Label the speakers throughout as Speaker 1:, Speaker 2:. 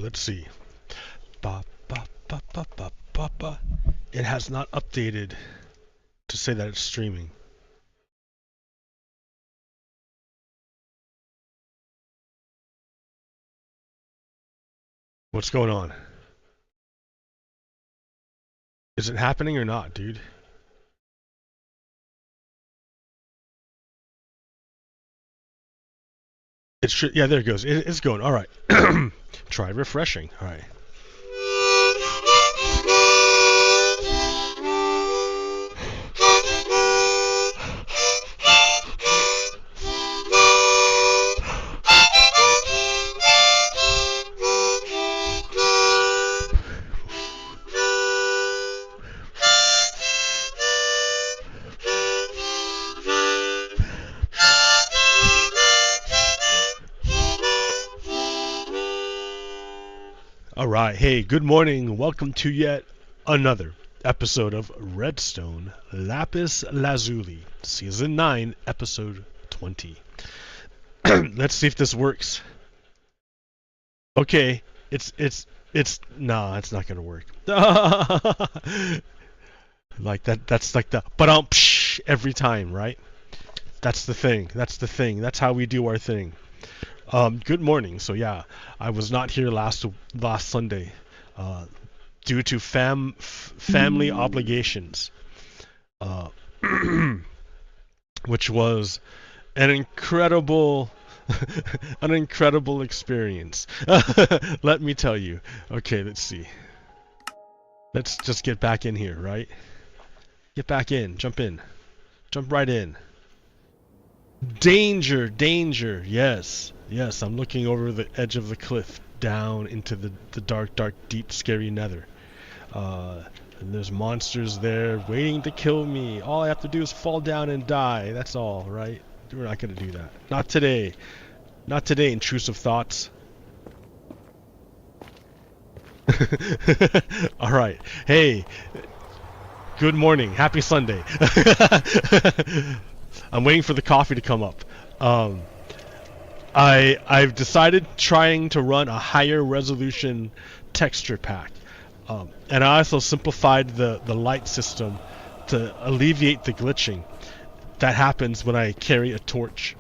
Speaker 1: let's see. It has not updated to say that it's streaming. What's going on? Is it happening or not, dude? It should, yeah, there it goes. It's going. All right. Try refreshing. All right. Alright, hey, good morning. Welcome to yet another episode of Red Stone Lapis Lazuli, Season 9, Episode 20. Let's see if this works. Okay, nah, it's not gonna work. Like that's like the psh every time, right? That's the thing, that's how we do our thing. Good morning. So yeah, I was not here last Sunday due to family obligations, which was an incredible experience. Let me tell you. Okay, let's see. Let's just get back in here, right? Get back in. Jump right in. Danger, danger. Yes, I'm looking over the edge of the cliff down into the dark, deep, scary nether. And there's monsters there waiting to kill me. All I have to do is fall down and die. That's all, right? We're not gonna do that. Not today. Not today, intrusive thoughts. Alright. Hey. Good morning. Happy Sunday. I'm waiting for the coffee to come up. I've decided trying to run a higher resolution texture pack. And I also simplified the light system to alleviate the glitching that happens when I carry a torch.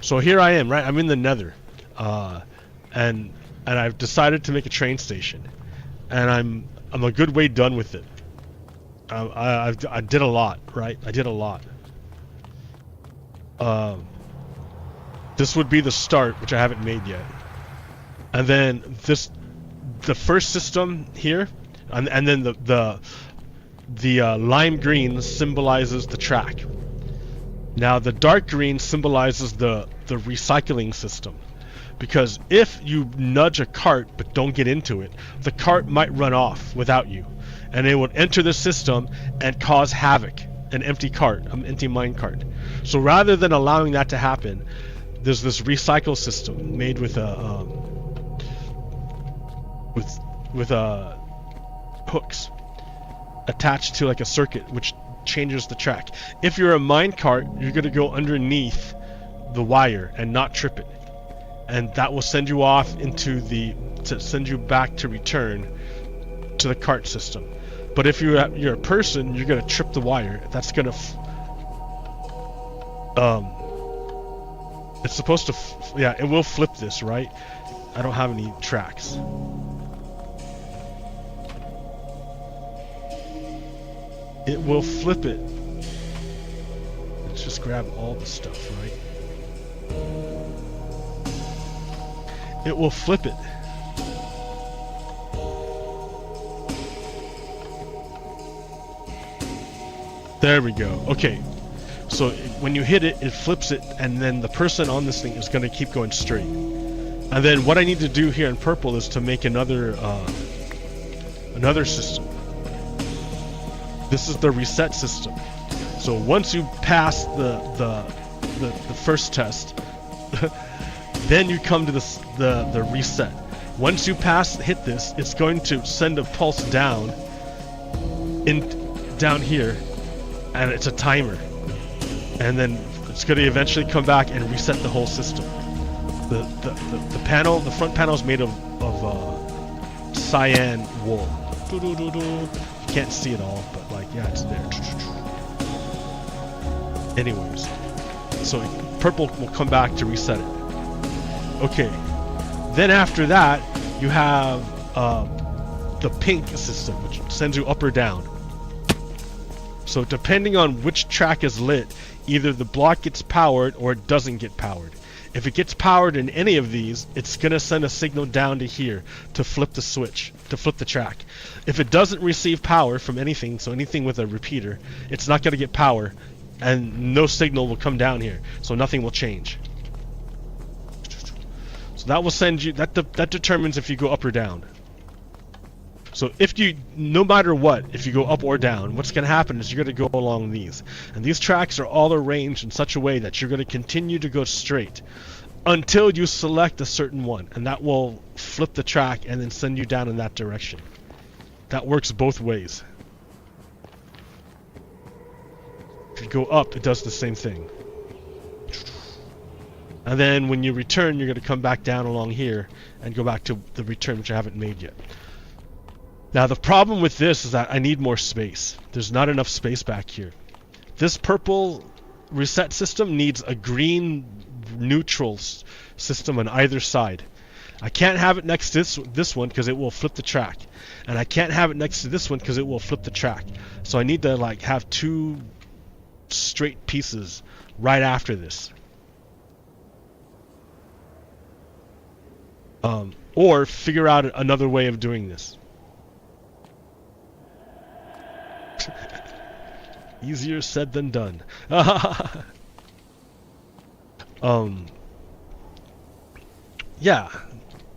Speaker 1: So here I am, right? I'm in the nether. And I've decided to make a train station. And I'm a good way done with it. I did a lot, right? I did a lot. This would be the start, which I haven't made yet. And then the first system here, and then the lime green symbolizes the track. Now the dark green symbolizes the recycling system. Because if you nudge a cart but don't get into it, the cart might run off without you. And it would enter the system and cause havoc. An empty cart, an empty minecart. So rather than allowing that to happen, there's this recycle system made with hooks attached to like a circuit, which changes the track. If you're a minecart, you're gonna go underneath the wire and not trip it, and that will send you off into send you back to return to the cart system. But if you're a person, you're gonna trip the wire. That's gonna it's supposed to yeah, it will flip this, right? I don't have any tracks. It will flip it. Let's just grab all the stuff, right? It will flip it. There we go. Okay, so when you hit it, it flips it, and then the person on this thing is going to keep going straight. And then what I need to do here in purple is to make another system. This is the reset system. So once you pass the first test, then you come to the reset. Once you hit this, it's going to send a pulse down here. And it's a timer, and then it's going to eventually come back and reset the whole system. The panel, the front panel is made of cyan wool. You can't see it all, but like, yeah, it's there. Anyways, so purple will come back to reset it. Okay, then after that, you have the pink system, which sends you up or down. So depending on which track is lit, either the block gets powered or it doesn't get powered. If it gets powered in any of these, it's gonna send a signal down to here to flip the switch, to flip the track. If it doesn't receive power from anything, so anything with a repeater, it's not gonna get power, and no signal will come down here, so nothing will change. So that will send you, that determines if you go up or down. So if you, no matter what, if you go up or down, what's going to happen is you're going to go along these. And these tracks are all arranged in such a way that you're going to continue to go straight until you select a certain one. And that will flip the track and then send you down in that direction. That works both ways. If you go up, it does the same thing. And then when you return, you're going to come back down along here and go back to the return, which I haven't made yet. Now the problem with this is that I need more space. There's not enough space back here. This purple reset system needs a green neutral system on either side. I can't have it next to this one because it will flip the track. And I can't have it next to this one because it will flip the track. So I need to like have two straight pieces right after this. Or figure out another way of doing this. Easier said than done. Yeah.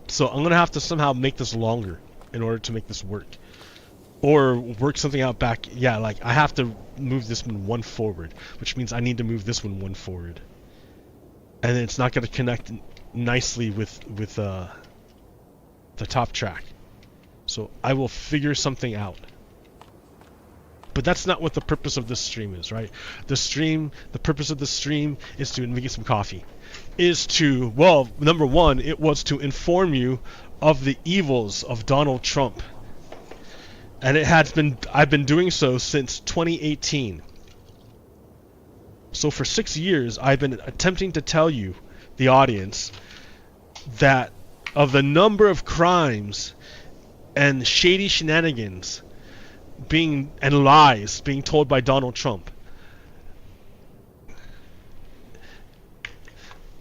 Speaker 1: So I'm gonna have to somehow make this longer in order to make this work. Or work something out back. Yeah, like I have to move this one forward, which means I need to move this one forward. And then it's not gonna connect nicely with the top track. So I will figure something out. But that's not what the purpose of this stream is, right? The purpose of the stream is to make some coffee. Is to, well, number one, it was to inform you of the evils of Donald Trump. And I've been doing so since 2018. So for 6 years, I've been attempting to tell you, the audience, that of the number of crimes and shady shenanigans and lies being told by Donald Trump.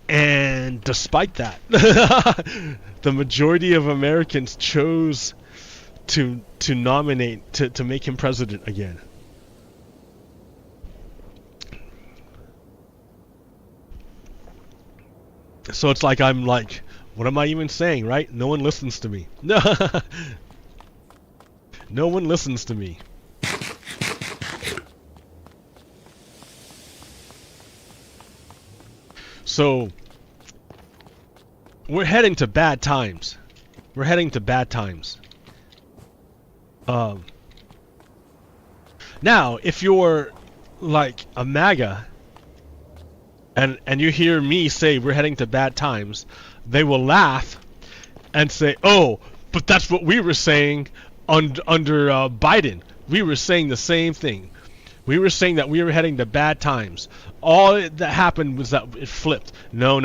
Speaker 1: And despite that, the majority of Americans chose to nominate, to make him president again. So it's like I'm like, what am I even saying, right? No one listens to me. No one listens to me. So we're heading to bad times. We're heading to bad times. Now, if you're like a MAGA and you hear me say we're heading to bad times, they will laugh and say, "Oh, but that's what we were saying under Biden. We were saying the same thing. We were saying that we were heading to bad times. All that happened was that it flipped." No.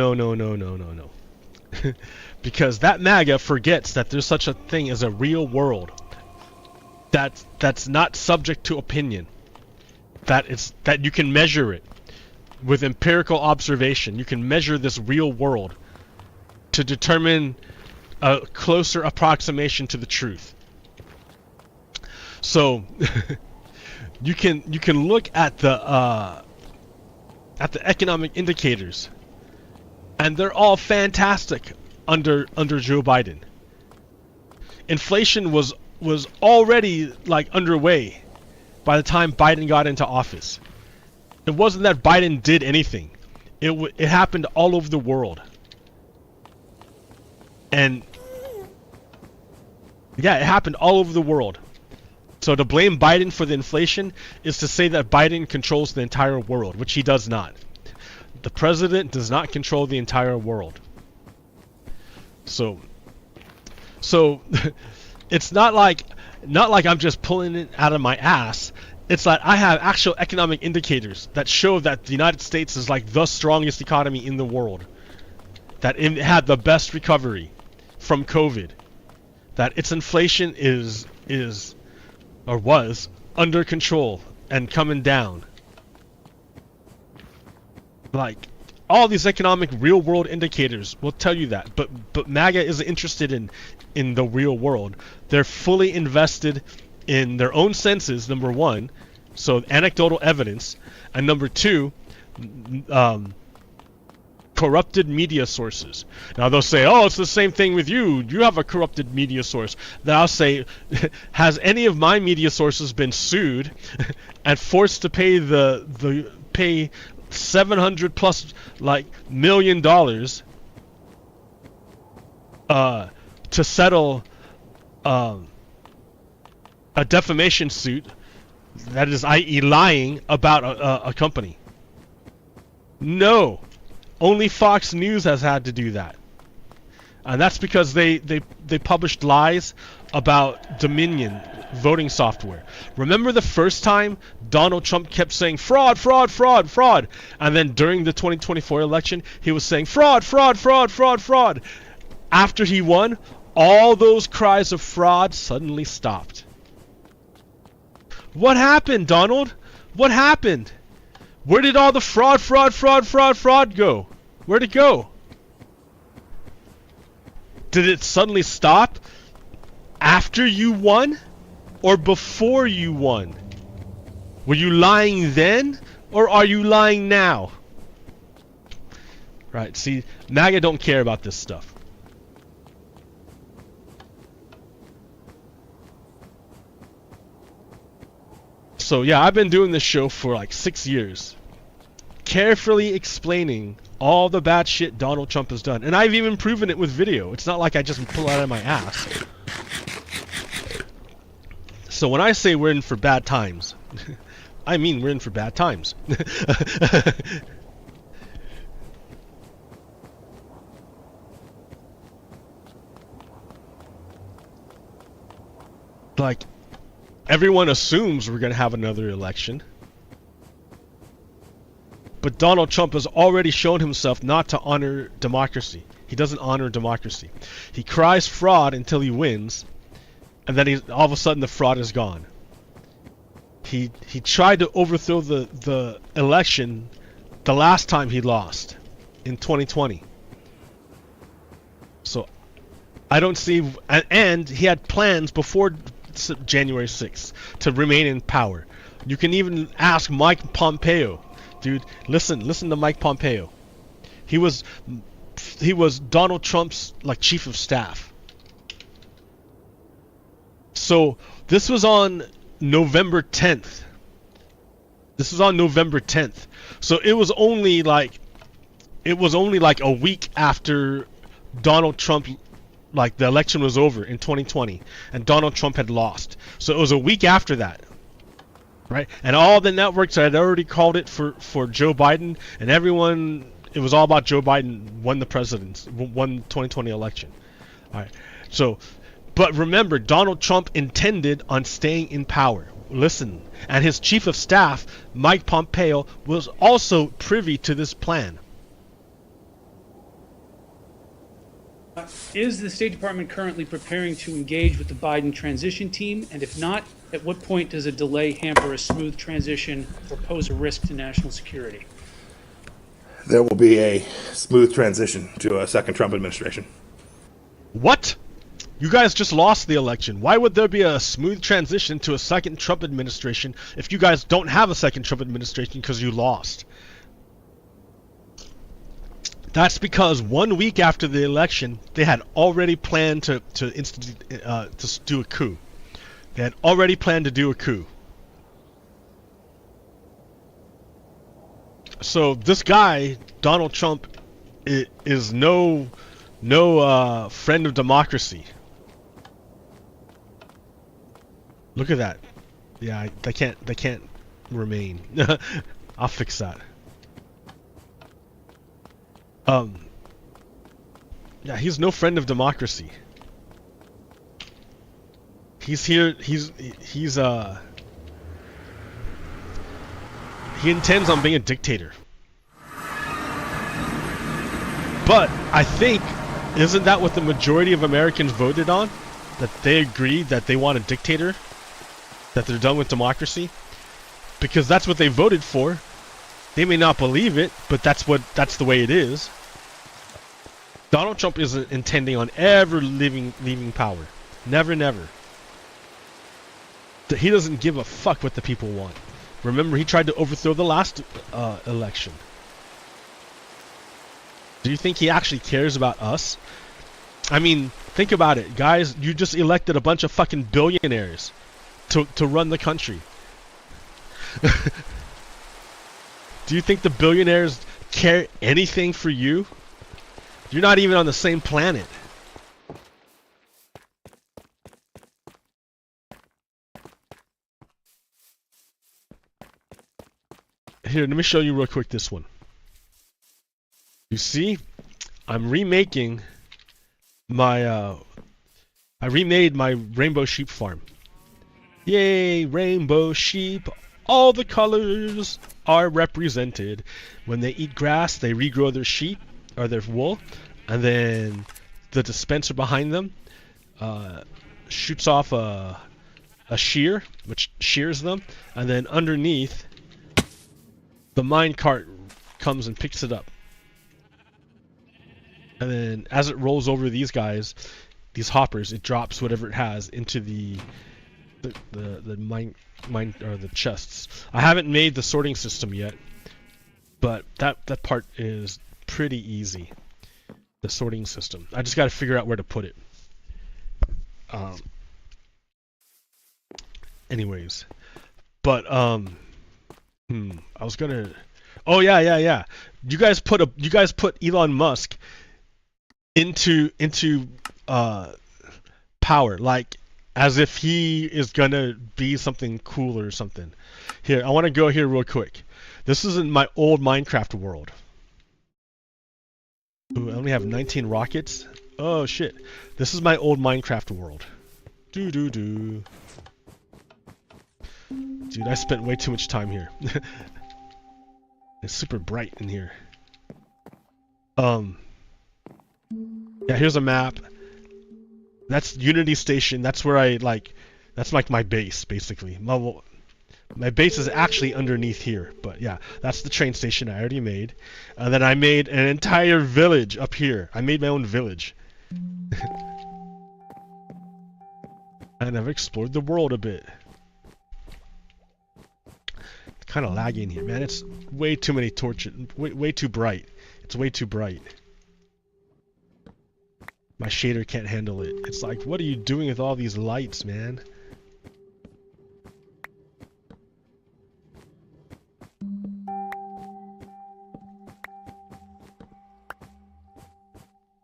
Speaker 1: Because that MAGA forgets that there's such a thing as a real world that's not subject to opinion. That you can measure it with empirical observation. You can measure this real world to determine a closer approximation to the truth. So you can look at the economic indicators, and they're all fantastic under Joe Biden. Inflation was already like underway by the time Biden got into office. It wasn't that Biden did anything. It happened all over the world. And yeah, it happened all over the world. So to blame Biden for the inflation is to say that Biden controls the entire world, which he does not. The president does not control the entire world. So it's not like I'm just pulling it out of my ass. It's like I have actual economic indicators that show that the United States is like the strongest economy in the world, that it had the best recovery from COVID, that its inflation is or was under control and coming down. Like, all these economic real world indicators will tell you that, but MAGA isn't interested in the real world. They're fully invested in their own senses, number one, so anecdotal evidence, and number two, corrupted media sources. Now they'll say, oh, it's the same thing with you. You have a corrupted media source. Then I'll say, has any of my media sources been sued and forced to pay pay $700 plus million to settle a defamation suit, that is, i.e. lying about a company? No. Only Fox News has had to do that. And that's because they published lies about Dominion voting software. Remember the first time Donald Trump kept saying fraud, fraud, fraud, fraud, and then during the 2024 election he was saying fraud, fraud, fraud, fraud, fraud. After he won, all those cries of fraud suddenly stopped. What happened, Donald? What happened? Where did all the fraud, fraud, fraud, fraud, fraud go? Where'd it go? Did it suddenly stop after you won or before you won? Were you lying then or are you lying now? Right, see, MAGA don't care about this stuff. So yeah, I've been doing this show for like 6 years, carefully explaining all the bad shit Donald Trump has done. And I've even proven it with video. It's not like I just pull it out of my ass. So when I say we're in for bad times, I mean we're in for bad times. Like, everyone assumes we're going to have another election. But Donald Trump has already shown himself not to honor democracy. He doesn't honor democracy. He cries fraud until he wins, and then all of a sudden the fraud is gone. He tried to overthrow the election the last time he lost, in 2020. So I don't see, and he had plans before January 6th to remain in power. You can even ask Mike Pompeo. Dude, listen to Mike Pompeo. He was Donald Trump's chief of staff. So this was on November 10th. So it was only like a week after Donald Trump, the election was over in 2020 and Donald Trump had lost. So it was a week after that. Right? And all the networks had already called it for Joe Biden, and everyone, it was all about Joe Biden won the 2020 election. All right. So, but remember, Donald Trump intended on staying in power. Listen, and his chief of staff, Mike Pompeo, was also privy to this plan.
Speaker 2: Is the State Department currently preparing to engage with the Biden transition team? And if not, at what point does a delay hamper a smooth transition or pose a risk to national security?
Speaker 3: There will be a smooth transition to a second Trump administration.
Speaker 1: What? You guys just lost the election. Why would there be a smooth transition to a second Trump administration if you guys don't have a second Trump administration because you lost? That's because 1 week after the election, they had already planned to do a coup. They had already planned to do a coup. So this guy, Donald Trump, is no friend of democracy. Look at that. Yeah, they can't remain. I'll fix that. Yeah, he's no friend of democracy. He's here. He intends on being a dictator. But I think, isn't that what the majority of Americans voted on? That they agreed that they want a dictator? That they're done with democracy? Because that's what they voted for. They may not believe it, but that's the way it is. Donald Trump isn't intending on ever leaving power. Never, never. He doesn't give a fuck what the people want. Remember, he tried to overthrow the last election. Do you think he actually cares about us? I mean, think about it, guys. You just elected a bunch of fucking billionaires to run the country. Do you think the billionaires care anything for you? You're not even on the same planet. Here, let me show you real quick this one. You see, I'm remaking my, I remade my rainbow sheep farm. Yay, rainbow sheep! All the colors are represented. When they eat grass, they regrow their sheep, or their wool, and then the dispenser behind them shoots off a shear, which shears them, and then underneath, the mine cart comes and picks it up. And then as it rolls over these guys, these hoppers, it drops whatever it has into the mine or the chests. I haven't made the sorting system yet, but that part is pretty easy. The sorting system. I just got to figure out where to put it. Anyways, but I was gonna. Oh yeah. You guys put Elon Musk into power, like as if he is gonna be something cool or something. Here, I want to go here real quick. This is in my old Minecraft world. Ooh, I only have 19 rockets. Oh shit! This is my old Minecraft world. Dude, I spent way too much time here. It's super bright in here. Yeah, here's a map. That's Unity Station. That's where that's like my base, basically. My base is actually underneath here, but yeah, that's the train station I already made. And then I made an entire village up here. I made my own village. And I've explored the world a bit. It's kind of laggy in here, man. It's way too many torches. Way too bright. It's way too bright. My shader can't handle it. It's like, what are you doing with all these lights, man?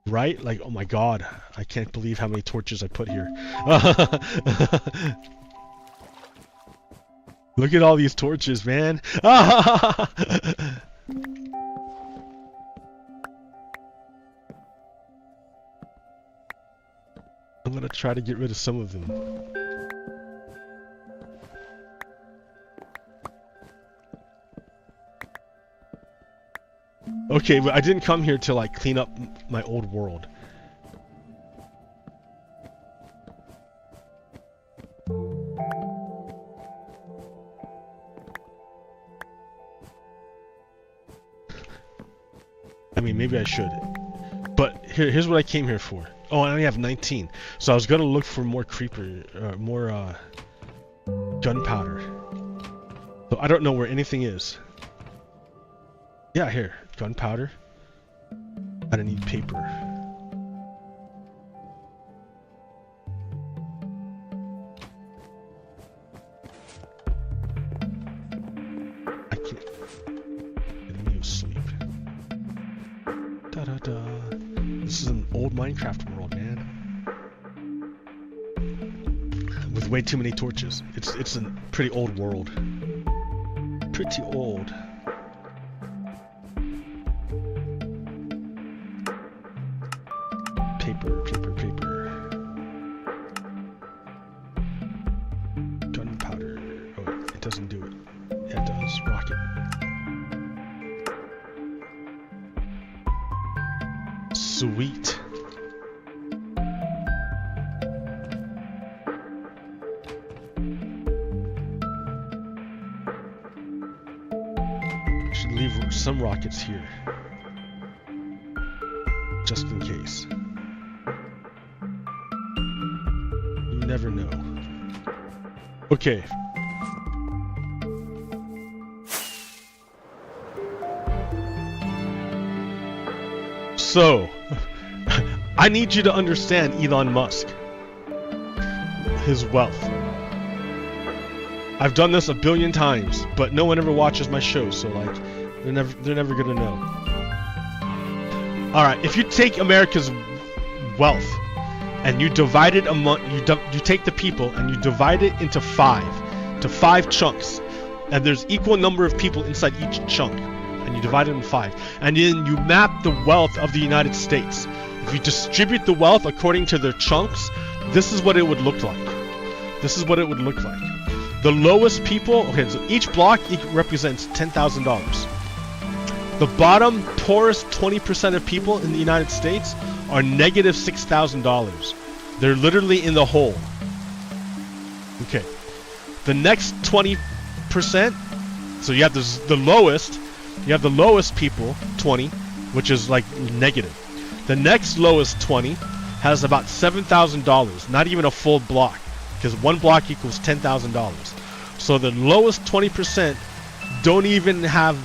Speaker 1: Right? Like, oh my god. I can't believe how many torches I put here. Look at all these torches, man. I'm gonna try to get rid of some of them. Okay, but I didn't come here to like clean up my old world. I mean, maybe I should. But here's what I came here for. Oh, I only have 19. So I was gonna look for more more gunpowder. So I don't know where anything is. Yeah, here. Gunpowder. I don't need paper. I can't. Let me sleep. Da-da-da. This is an old Minecraft world, man. With way too many torches. It's a pretty old world. Pretty old. Sweet. Should leave some rockets here, just in case. You never know. Okay. So, I need you to understand Elon Musk, his wealth. I've done this a billion times, but no one ever watches my show, so like, they're never gonna know. All right, if you take America's wealth and you divide it among you take the people and you divide it into five chunks, and there's equal number of people inside each chunk, and you divide it in 5, and then you map the wealth of the United States. If you distribute the wealth according to their chunks, this is what it would look like. This is what it would look like. The lowest people, okay, so each block represents $10,000. The bottom poorest 20% of people in the United States are negative $6,000. They're literally in the hole. Okay. The next 20%, so you have the lowest people, 20, which is like negative. The next lowest 20 has about $7,000, not even a full block, because one block equals $10,000. So the lowest 20% don't even have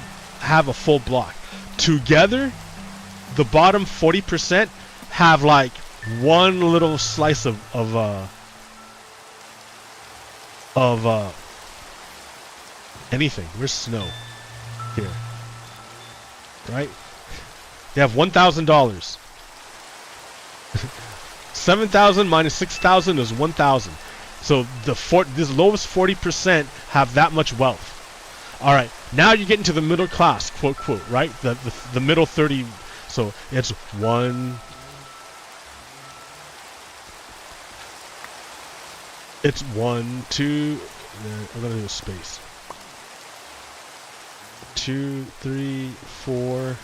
Speaker 1: a full block. Together, the bottom 40% have like one little slice of anything. Where's snow? Here. Right? They have $1,000. 7,000 minus 6,000 is 1,000. So this lowest 40% have that much wealth. All right, now you get into the middle class, quote quote, right? The middle 30. So it's 1. It's 1, 2. I'm gonna do a space. 2, 3, 4,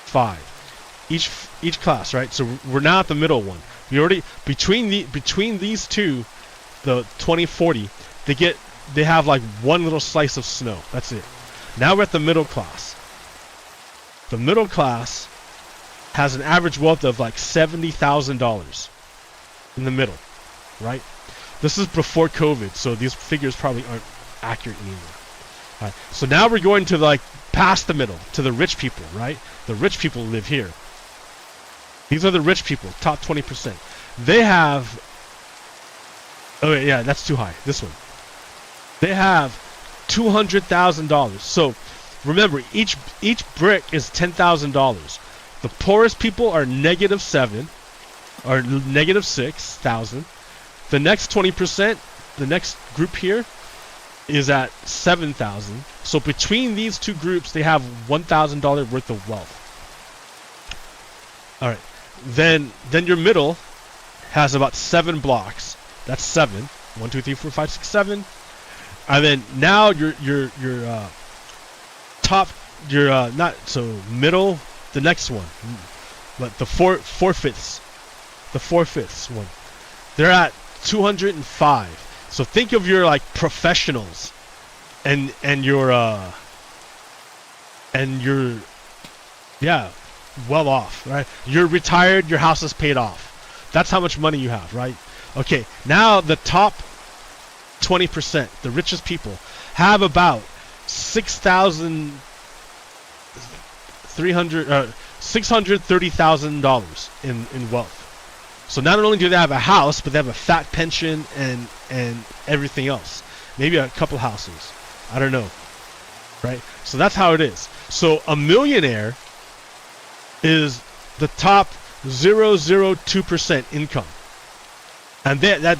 Speaker 1: 5. Each class, right? So we're now at the middle one. We already between these two, the 20, 40, they have like one little slice of snow. That's it. Now we're at the middle class. The middle class has an average wealth of like $70,000 in the middle, right? This is before COVID, so these figures probably aren't accurate anymore. All right. So now we're going to like past the middle to the rich people, right? The rich people live here. These are the rich people, top 20%. They have, oh yeah, that's too high. This one. They have $200,000. So remember, each brick is $10,000. The poorest people are -7, or -6,000. The next 20%, the next group here, is at 7,000. So between these two groups, they have $1,000 worth of wealth. All right. Then your middle has about 7 blocks. That's 7. 1, 2, 3, 4, 5, 6, 7. And then now your top, not so middle, the next one, but the 4/5, the 4/5 one, they're at 205. So think of your like professionals, and your well off, right? You're retired, your house is paid off. That's how much money you have, right? Okay, now the top 20%, the richest people, have about $630,000 in wealth. So not only do they have a house, but they have a fat pension and everything else. Maybe a couple houses. I don't know. Right? So that's how it is. So a millionaire is the top 0.02% income. And that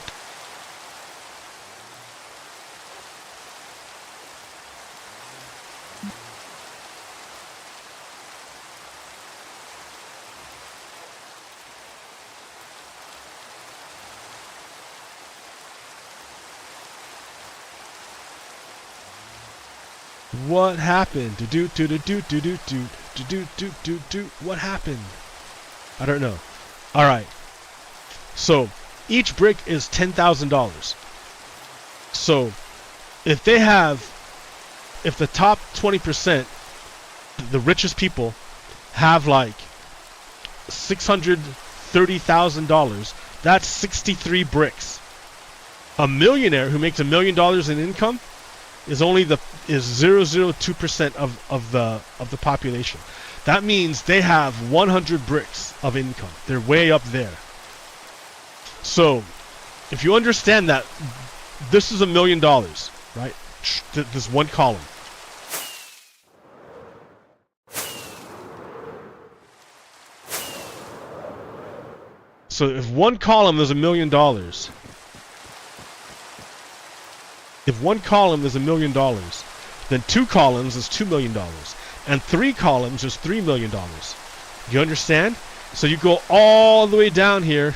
Speaker 1: what happened? What happened? I don't know. All right. So each brick is $10,000. So if the top 20%, the richest people, have like $630,000, that's 63 bricks. A millionaire who makes $1 million in income is only is 0.02% of the population. That means they have 100 bricks of income. They're way up there. So if you understand that this is $1 million, right? This one column. So if one column is $1 million, then 2 columns is $2 million, and 3 columns is $3 million. You understand? So you go all the way down here,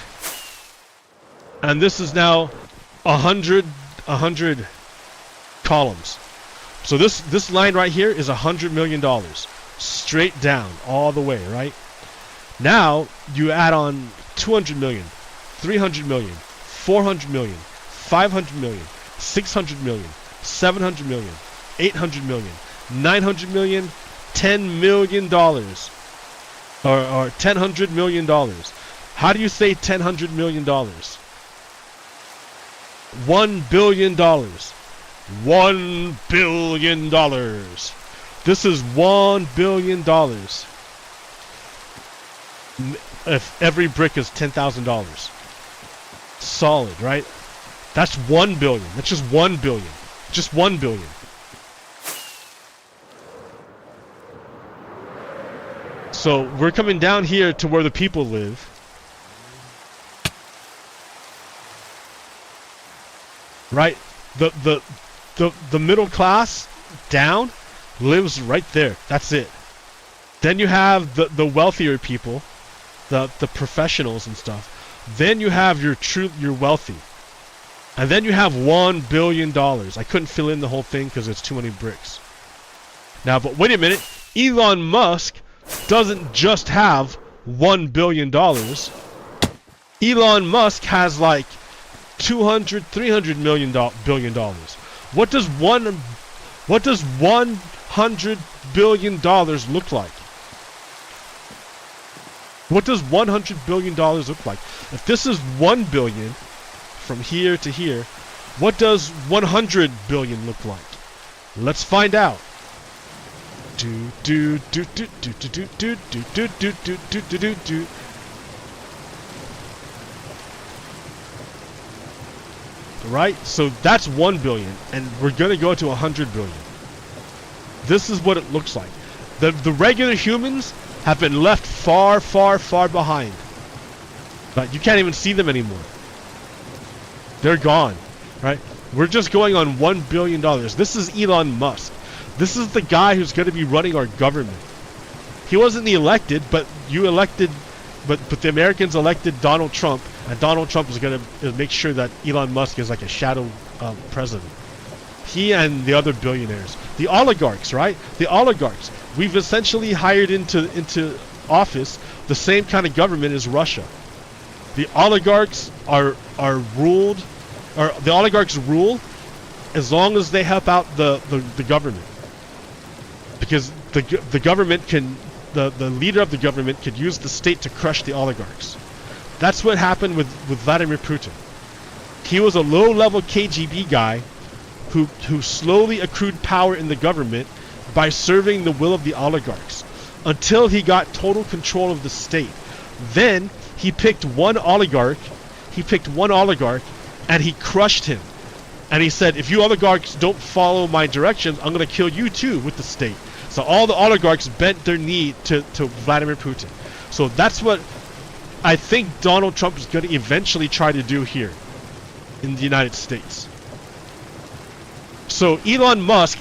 Speaker 1: and this is now 100 columns. So this line right here is $100 million, straight down all the way, right? Now you add on 200 million, 300 million, 400 million, 500 million, 600 million, 700 million, 800 million, 900 million, $10 million, or $100 million. How do you say $100 million? $1 billion. $1 billion. This is $1 billion. If every brick is $10,000. Solid, right? That's 1 billion. That's just 1 billion. Just 1 billion. So we're coming down here to where the people live. Right? The middle class down lives right there. That's it. Then you have the wealthier people, the professionals and stuff. Then you have your wealthy. And then you have $1 billion. I couldn't fill in the whole thing because it's too many bricks. Now, but wait a minute. Elon Musk doesn't just have $1 billion. Elon Musk has like $200-300 billion. What does $100 billion look like? What does $100 billion look like? If this is 1 billion from here to here, what does 100 billion look like? Let's find out. Right? So that's 1 billion, and we're gonna go to 100 billion. This is what it looks like. The regular humans have been left far, far, far behind. But you can't even see them anymore. They're gone, right? We're just going on $1 billion. This is Elon Musk. This is the guy who's going to be running our government. He wasn't the elected, but the Americans elected Donald Trump, and Donald Trump is going to make sure that Elon Musk is like a shadow president. He and the other billionaires, the oligarchs, right? The oligarchs. We've essentially hired into office the same kind of government as Russia. The oligarchs are ruled, or the oligarchs rule as long as they help out the government, because the government can, the leader of the government could use the state to crush the oligarchs. That's what happened with Vladimir Putin. He was a low-level KGB guy who slowly accrued power in the government by serving the will of the oligarchs until he got total control of the state. Then he picked one oligarch, and he crushed him. And he said, if you oligarchs don't follow my directions, I'm going to kill you too with the state. So all the oligarchs bent their knee to Vladimir Putin. So that's what I think Donald Trump is going to eventually try to do here in the United States. So Elon Musk,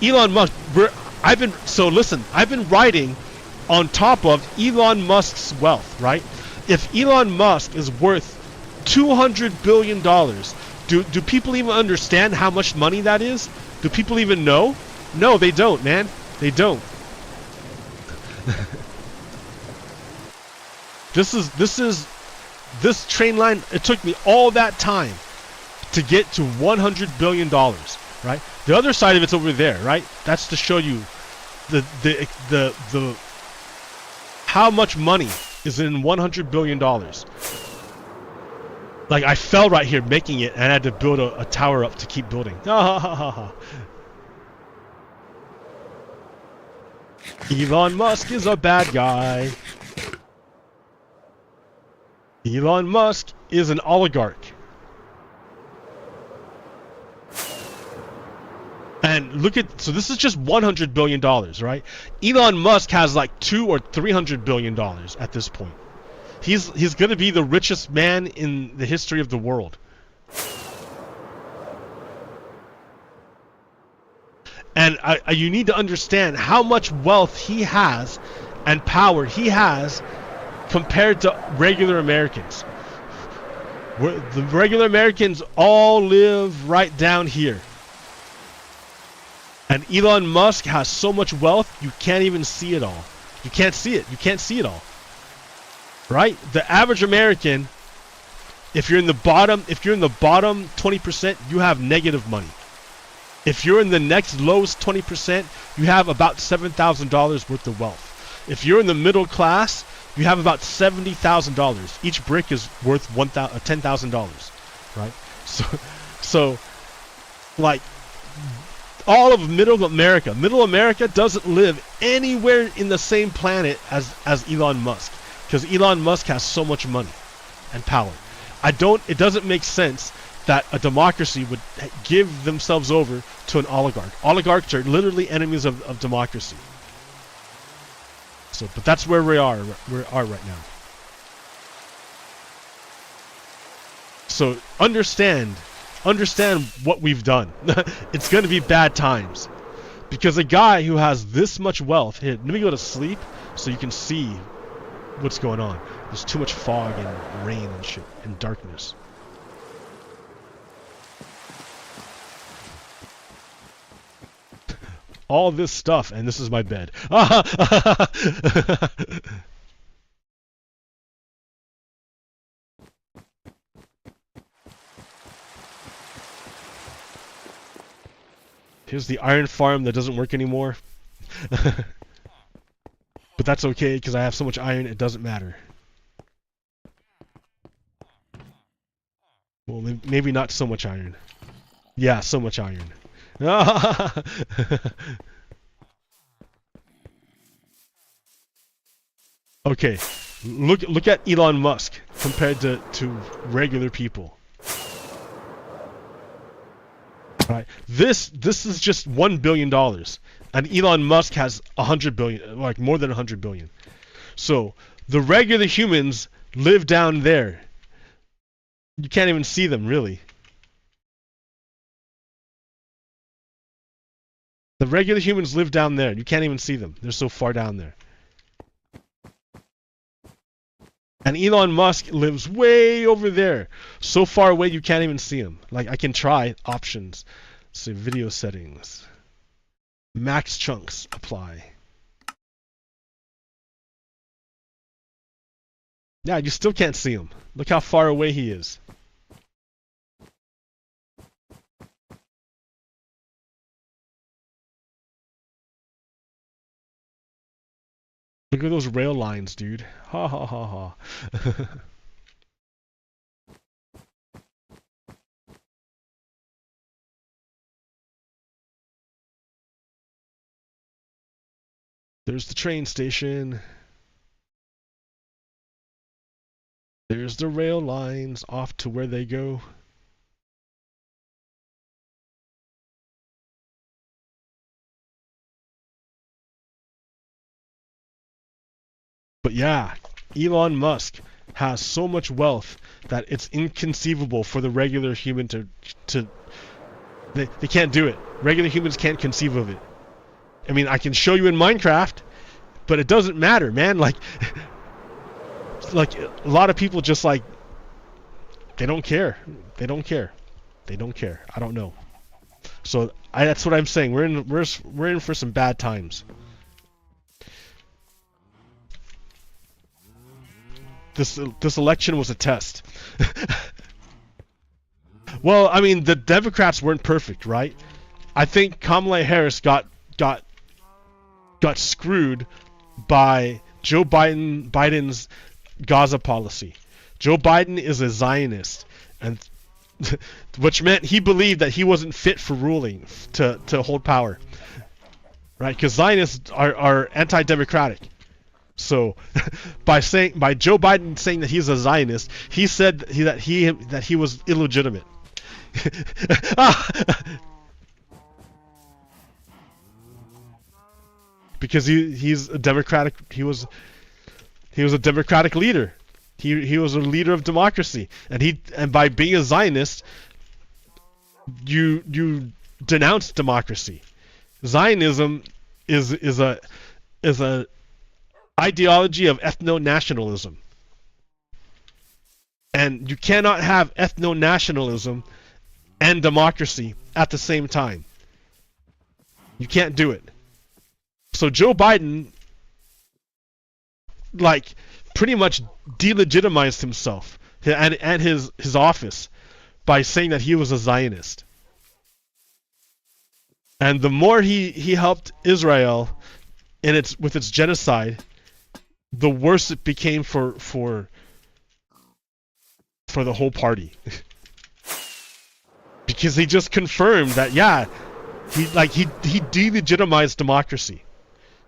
Speaker 1: I've been writing on top of Elon Musk's wealth, right? If Elon Musk is worth $200 billion, do people even understand how much money that is? Do people even know? No, they don't, man. They don't. This train line, it took me all that time to get to $100 billion, right? The other side of it's over there, right? That's to show you the how much money is in $100 billion. Like, I fell right here making it, and I had to build a tower up to keep building. Elon Musk is a bad guy. Elon Musk is an oligarch. And look at, so this is just $100 billion, right? Elon Musk has like $200 or $300 billion at this point. He's gonna be the richest man in the history of the world. And you need to understand how much wealth he has and power he has compared to regular Americans. The regular Americans all live right down here. And Elon Musk has so much wealth, you can't even see it all. You can't see it. You can't see it all. Right? The average American, if you're in the bottom 20%, you have negative money. If you're in the next lowest 20%, you have about $7,000 worth of wealth. If you're in the middle class, you have about $70,000. Each brick is worth $10,000, right? So, like, all of Middle America doesn't live anywhere in the same planet as Elon Musk, because Elon Musk has so much money and power. It doesn't make sense that a democracy would give themselves over to an oligarch. Oligarchs are literally enemies of democracy. So, but that's where we are right now. So understand what we've done. It's going to be bad times, because a guy who has this much wealth. Here, let me go to sleep so you can see what's going on. There's too much fog and rain and shit and darkness. All this stuff, and this is my bed. Here's the iron farm that doesn't work anymore. But that's okay, because I have so much iron, it doesn't matter. Well, maybe not so much iron. Yeah, so much iron. Okay, look at Elon Musk compared to regular people. Right, this is just $1 billion, and Elon Musk has 100 billion, like more than 100 billion. So the regular humans live down there. You can't even see them, really. The regular humans live down there. You can't even see them. They're so far down there. And Elon Musk lives way over there. So far away you can't even see him. Like, I can try options. Let's see, video settings. Max chunks, apply. Yeah, you still can't see him. Look how far away he is. Look at those rail lines, dude. Ha ha ha ha. There's the train station. There's the rail lines off to where they go. But yeah, Elon Musk has so much wealth that it's inconceivable for the regular human to they can't do it. Regular humans can't conceive of it. I mean, I can show you in Minecraft, but it doesn't matter, man. Like a lot of people just like, they don't care. They don't care. They don't care. I don't know. So that's what I'm saying. We're in for some bad times. this election was a test. Well, I mean, the Democrats weren't perfect, right? I think Kamala Harris got screwed by Joe Biden's Gaza policy. Joe Biden is a Zionist, and which meant he believed that he wasn't fit for ruling, to hold power, right? Because Zionists are anti-democratic. So, by Joe Biden saying that he's a Zionist, he said that he was illegitimate. Because he's a democratic. He was a democratic leader. He was a leader of democracy, and by being a Zionist, you denounce democracy. Zionism is a ideology of ethno-nationalism, and you cannot have ethno-nationalism and democracy at the same time. You can't do it. So Joe Biden, like, pretty much delegitimized himself and his office by saying that he was a Zionist. And the more he helped Israel with its genocide, the worse it became for the whole party. Because he just confirmed that, yeah, he delegitimized democracy.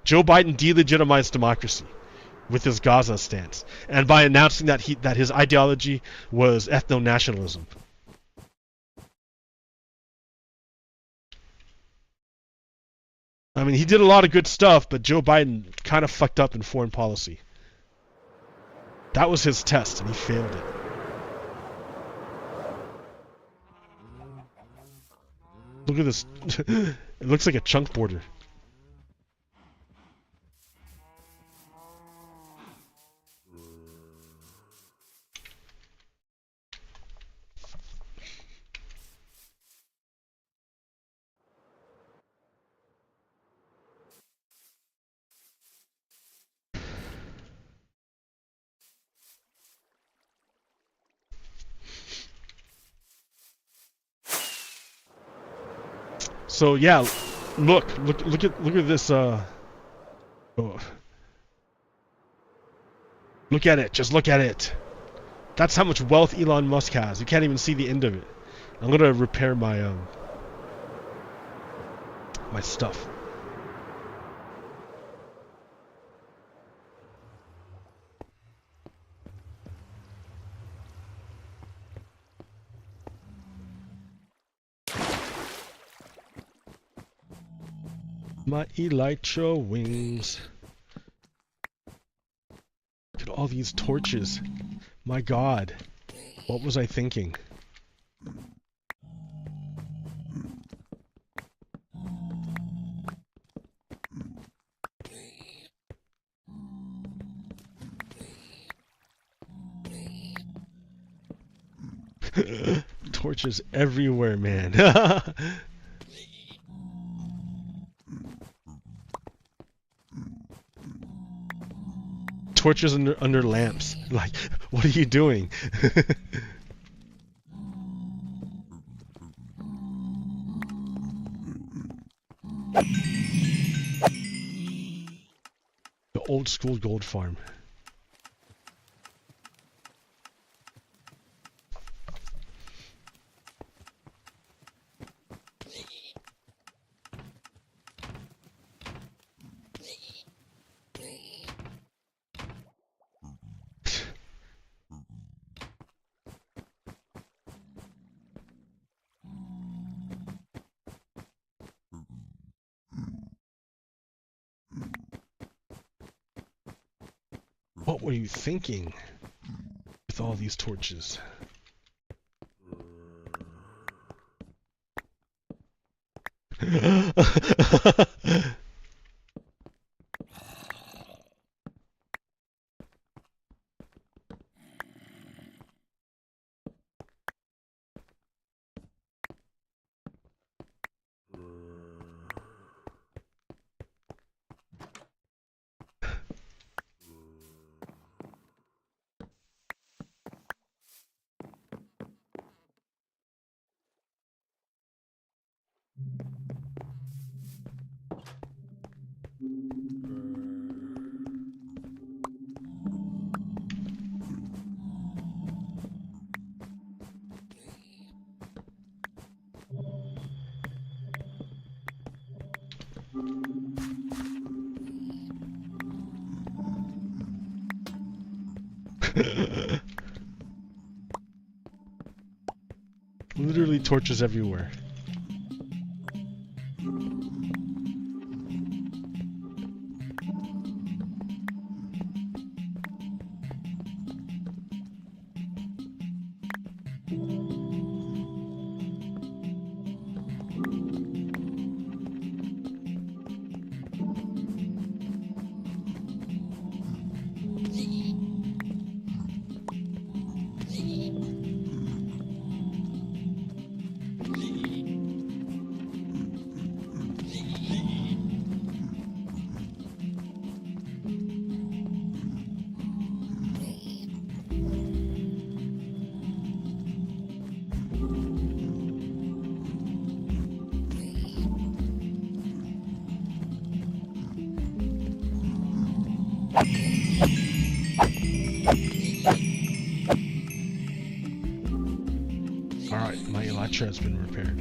Speaker 1: Joe Biden delegitimized democracy with his Gaza stance, and by announcing that his ideology was ethno-nationalism. I mean, he did a lot of good stuff, but Joe Biden kind of fucked up in foreign policy. That was his test, and he failed it. Look at this. It looks like a chunk border. So yeah, look at this. Oh. Look at it. Just look at it. That's how much wealth Elon Musk has. You can't even see the end of it. I'm gonna repair my my stuff. My elytra wings. Look at all these torches. My God. What was I thinking? Torches everywhere, man. Torches under lamps. Like, what are you doing? The old school gold farm. What were you thinking with all these torches? Literally torches everywhere. Alright, my Elytra has been repaired.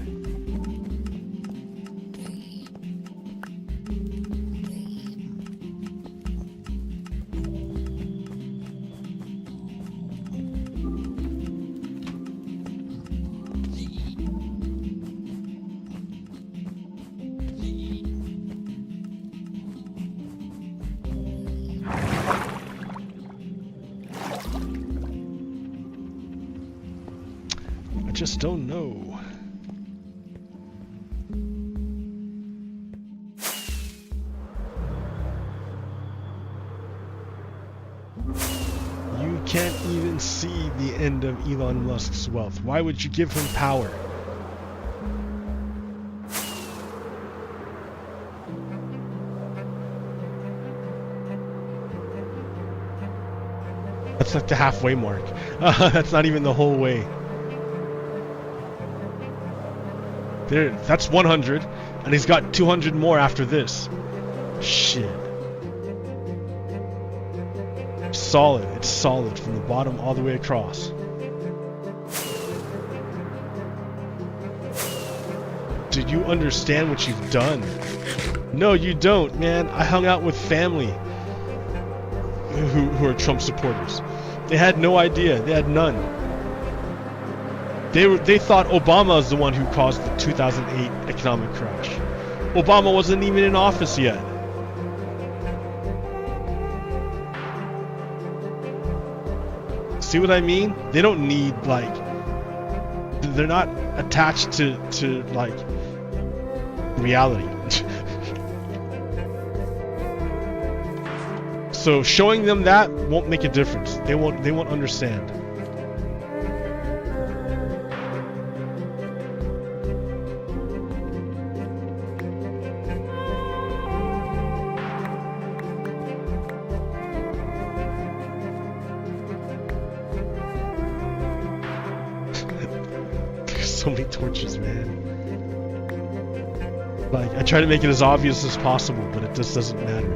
Speaker 1: I just don't know. You can't even see the end of Elon Musk's wealth. Why would you give him power? That's like the halfway mark. That's not even the whole way. There, that's 100, and he's got 200 more after this. Shit. Solid. It's solid from the bottom all the way across. Do you understand what you've done? No, you don't, man. I hung out with family who are Trump supporters. They had no idea. They had none. They thought Obama was the one who caused the 2008 economic crash. Obama wasn't even in office yet. See what I mean? They don't need, like, they're not attached to like reality. So showing them that won't make a difference. They won't understand. So many torches, man. Like, I try to make it as obvious as possible, but it just doesn't matter.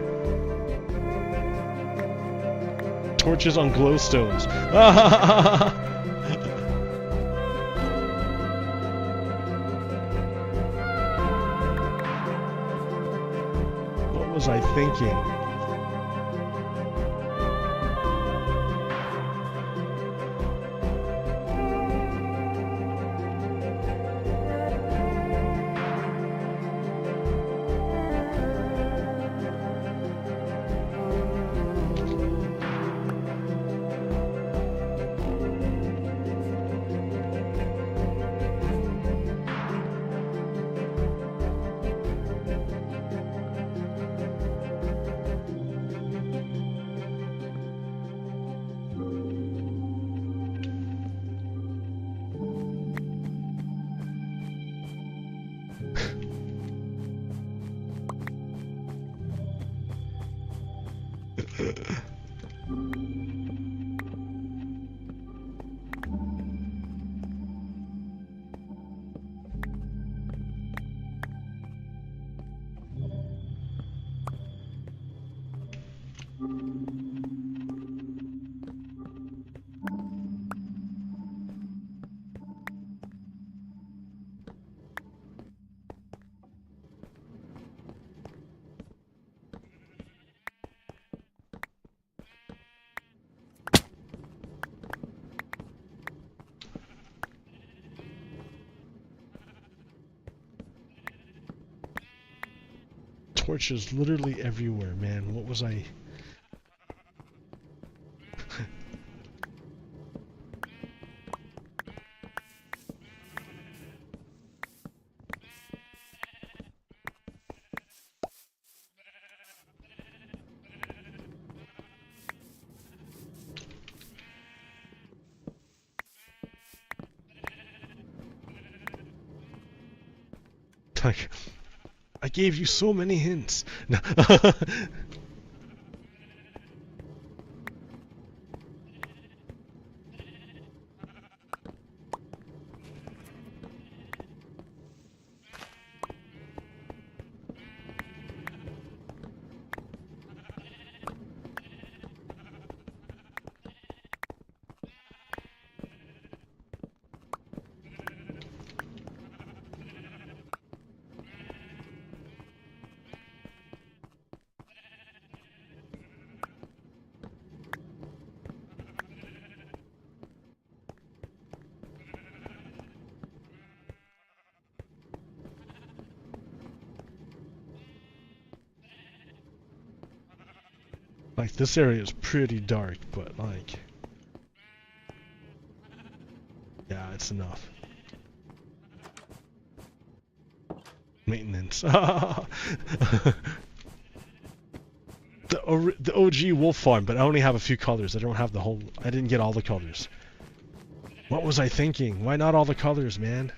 Speaker 1: Torches on glowstones. What was I thinking? torches literally everywhere, man. What was I... Like, I gave you so many hints. No. Like, this area is pretty dark, but like... yeah, it's enough. Maintenance. The OG wolf farm, but I only have a few colors. I don't have the whole... I didn't get all the colors. What was I thinking? Why not all the colors, man?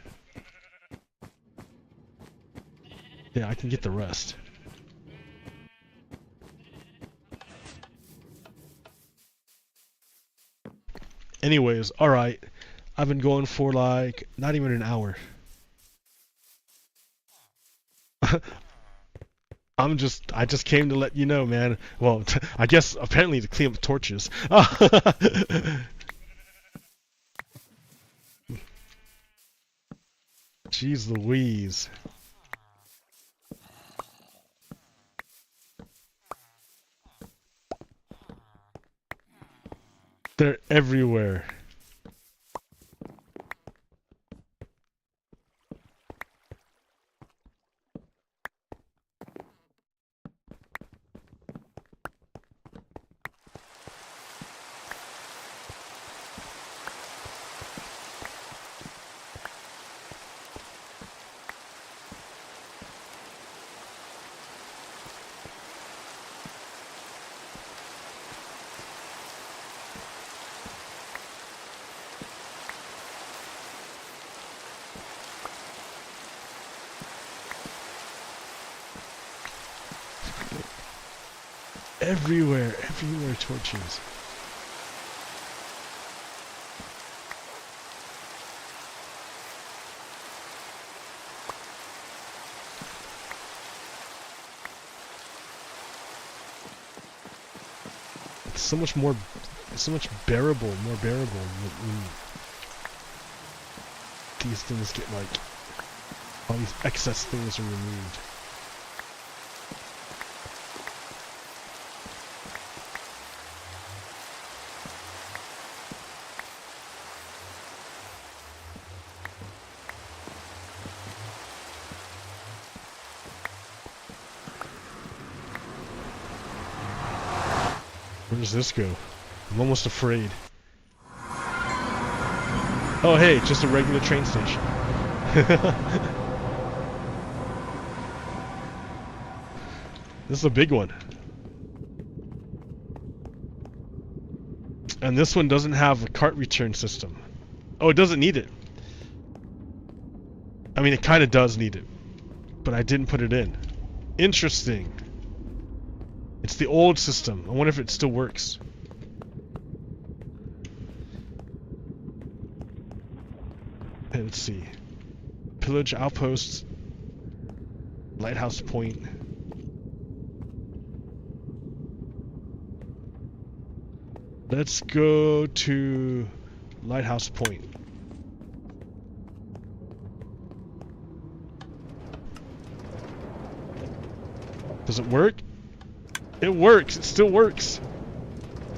Speaker 1: Yeah, I can get the rest. Anyways, alright. I've been going for like, not even an hour. I just came to let you know, man. Well, I guess apparently to clean up torches. Jeez Louise. They're everywhere. Everywhere torches. It's so much more, so much bearable, more bearable when these things get like, all these excess things are removed. Where does this go? I'm almost afraid. Oh hey, just a regular train station. This is a big one. And this one doesn't have a cart return system. Oh, it doesn't need it. I mean, it kind of does need it. But I didn't put it in. Interesting. It's the old system. I wonder if it still works. Okay, let's see. Pillage outposts. Lighthouse point. Let's go to Lighthouse Point. Does it work? It works! It still works!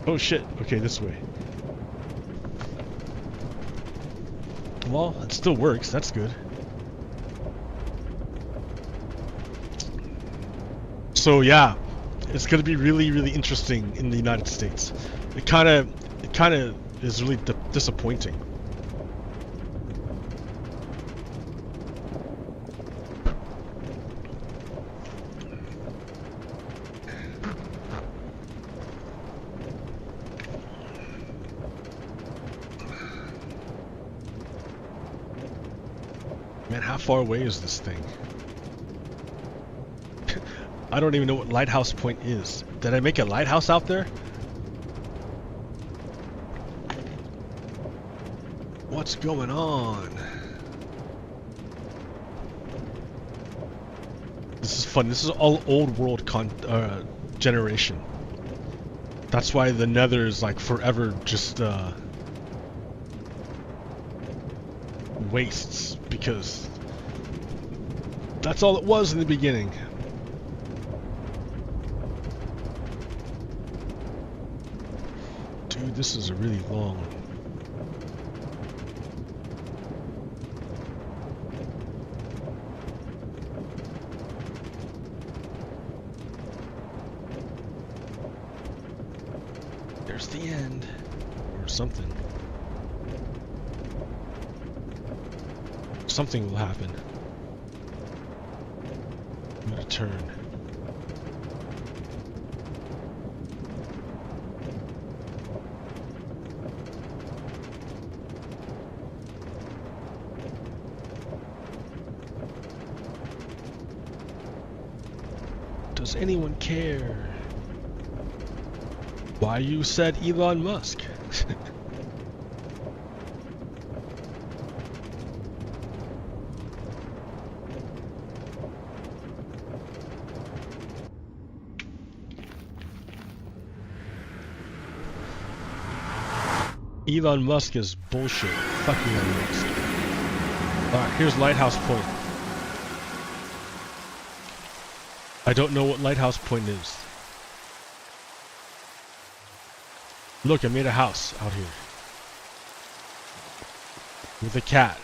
Speaker 1: Oh shit. Okay, this way. Well, it still works. That's good. So yeah, it's gonna be really, really interesting in the United States. It kind of is really disappointing. Man, how far away is this thing? I don't even know what lighthouse point is. Did I make a lighthouse out there? What's going on? This is fun. This is all old world generation. That's why the Nether is like forever just wastes, because that's all it was in the beginning. Dude, this is a really long. There's the end, or something. Something will happen. I'm gonna turn. Does anyone care? Why you said Elon Musk? Elon Musk is bullshit. Fuck Elon Musk. Alright, here's Lighthouse Point. I don't know what Lighthouse Point is. Look, I made a house out here. With a cat.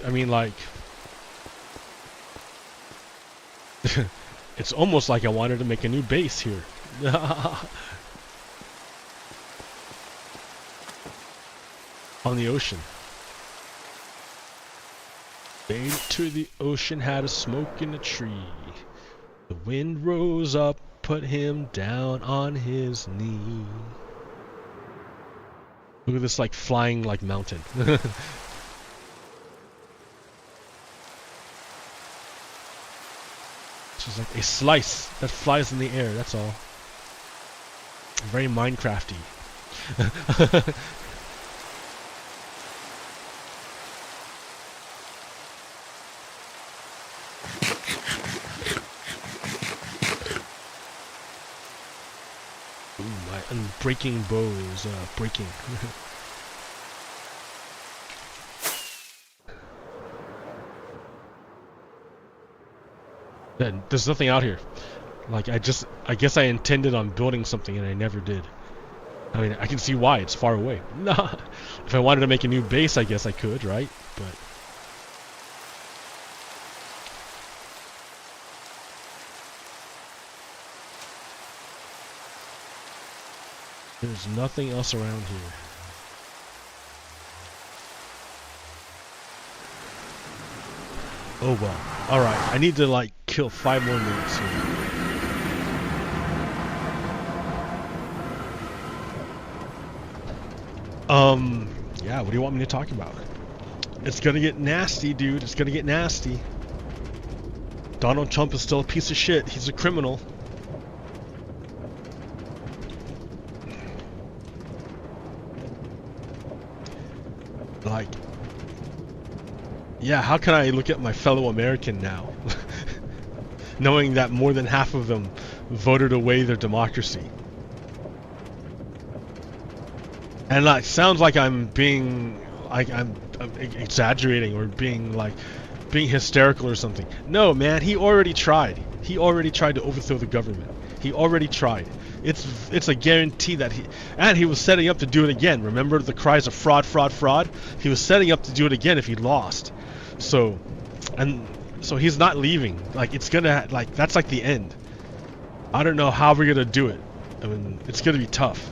Speaker 1: I mean, like... it's almost like I wanted to make a new base here. On the ocean. Made it to the ocean, had a smoke in a tree. The wind rose up, put him down on his knee. Look at this, like, flying, like, mountain. It's just like a slice that flies in the air, that's all. Very Minecrafty. Breaking bow is breaking. Then there's nothing out here. Like I guess I intended on building something and I never did. I mean, I can see why. It's far away. Nah. If I wanted to make a new base, I guess I could, right? But there's nothing else around here. Oh well. Alright, I need to like kill 5 more minutes here. Yeah, what do you want me to talk about? It's gonna get nasty, dude. It's gonna get nasty. Donald Trump is still a piece of shit. He's a criminal. Like, yeah, how can I look at my fellow American now? Knowing that more than half of them voted away their democracy. And like, sounds like I'm being, like I'm exaggerating or being hysterical or something. No, man, he already tried. He already tried to overthrow the government. He already tried. it's a guarantee that he was setting up to do it again. Remember the cries of fraud, fraud, fraud? He was setting up to do it again if he lost. So he's not leaving. Like, it's gonna, like, that's like the end. I don't know how we're gonna do it. I mean, it's gonna be tough.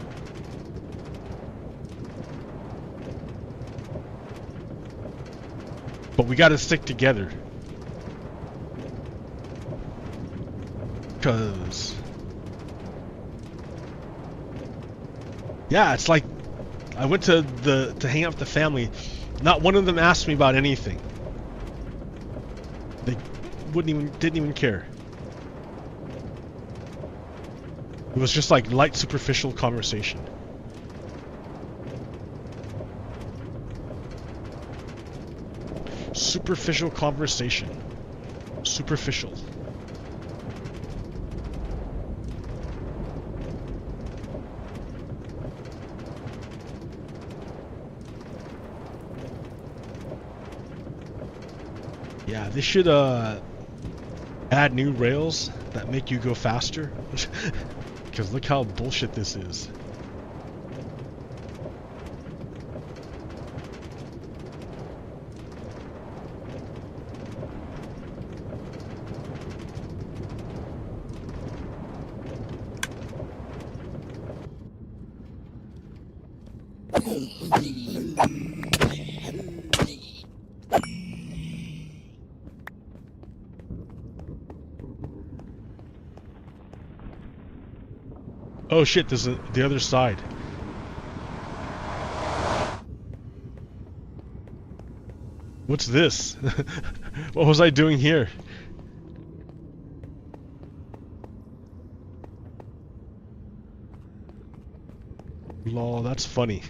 Speaker 1: But we gotta stick together. Cause yeah, it's like I went to hang out with the family. Not one of them asked me about anything. They didn't even care. It was just like light, superficial conversation. Superficial conversation. Superficial. Yeah, they should add new rails that make you go faster. Because look how bullshit this is. Oh shit, there's the other side. What's this? What was I doing here? Lol, that's funny.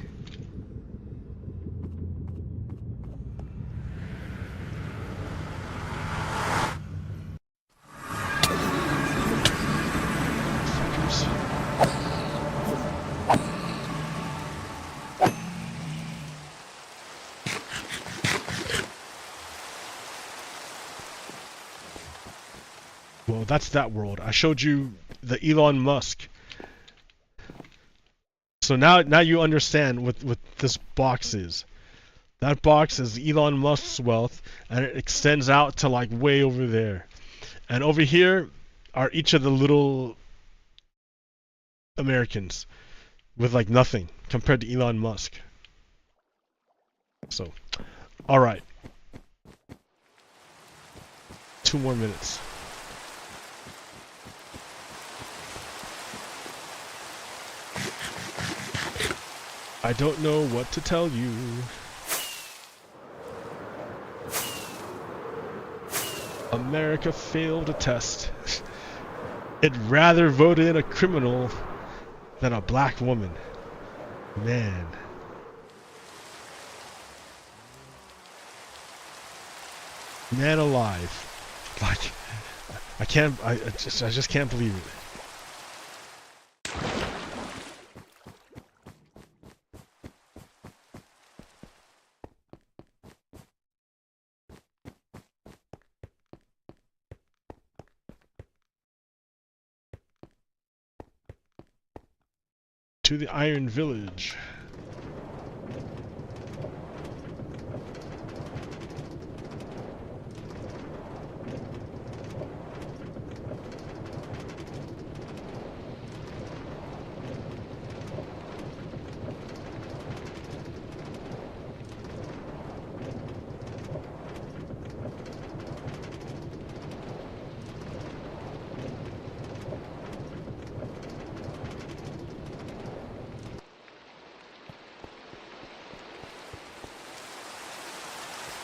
Speaker 1: Well, that's that world. I showed you the Elon Musk. So now you understand what this box is. That box is Elon Musk's wealth, and it extends out to like way over there. And over here are each of the little Americans with like nothing compared to Elon Musk. So, all right. 2 more minutes. I don't know what to tell you. America failed a test. It'd rather vote in a criminal than a black woman. Man. Man alive. Like, I just can't believe it. To the Iron Village.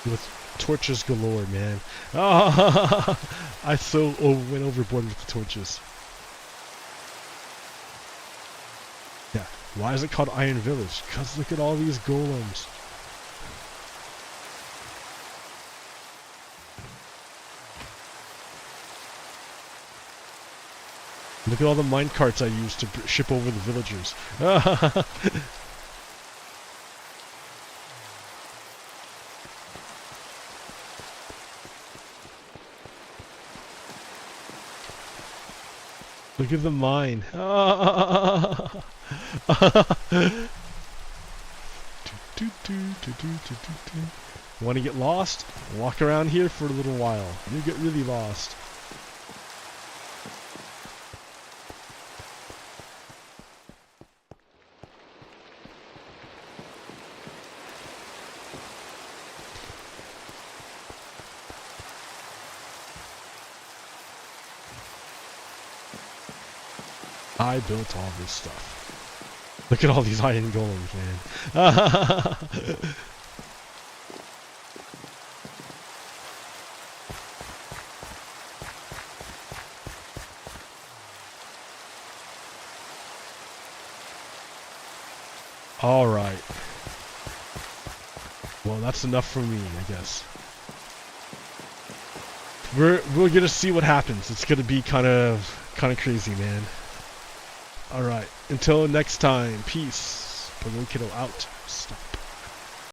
Speaker 1: With torches galore, man. Oh, I went overboard with the torches. Yeah, why is it called Iron Village? Because look at all these golems. Look at all the minecarts I used to ship over the villagers. Look at the mine. You want to get lost? Walk around here for a little while. You get really lost. I built all this stuff. Look at all these iron golems, man. Alright. Well, that's enough for me, I guess. We're gonna see what happens. It's gonna be kind of crazy, man. Alright, until next time, peace. Balloon Kiddo out. Stop.